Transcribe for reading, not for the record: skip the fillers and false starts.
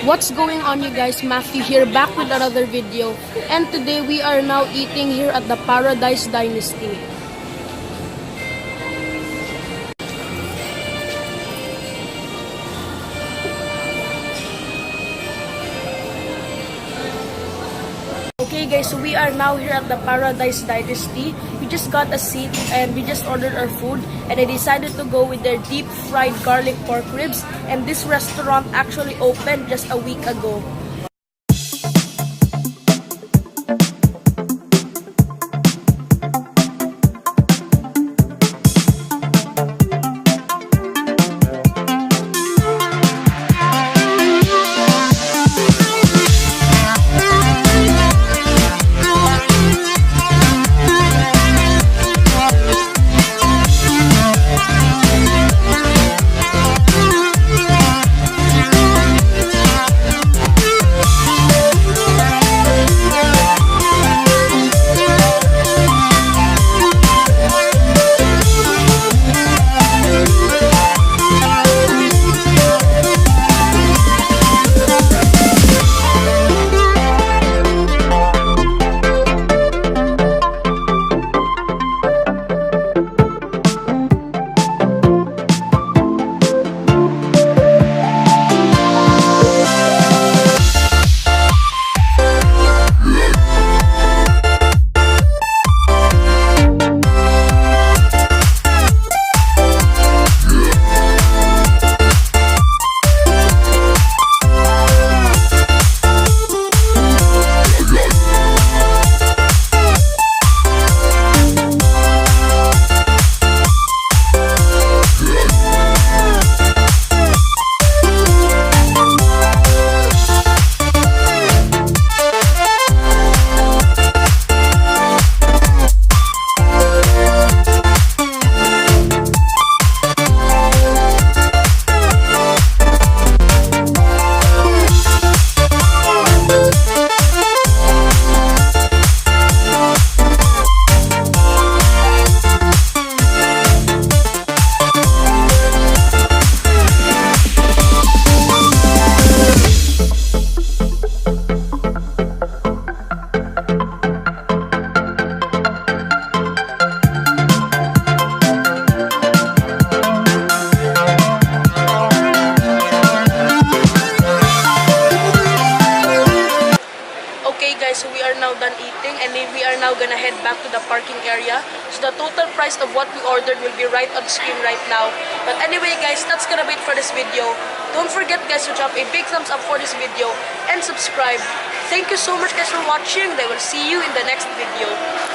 What's going on, you guys? Matthew here, back with another video. And today we are now eating here at the Paradise Dynasty. Okay guys, so we are now here at the Paradise Dynasty. We just got a seat and we just ordered our food, and I decided to go with their deep fried garlic pork ribs, and this restaurant actually opened just a week ago. Okay guys, so we are now done eating, and we are now gonna head back to the parking area. So the total price of what we ordered will be right on screen right now. But anyway guys, that's gonna be it for this video. Don't forget guys to drop a big thumbs up for this video and subscribe. Thank you so much guys for watching. I will see you in the next video.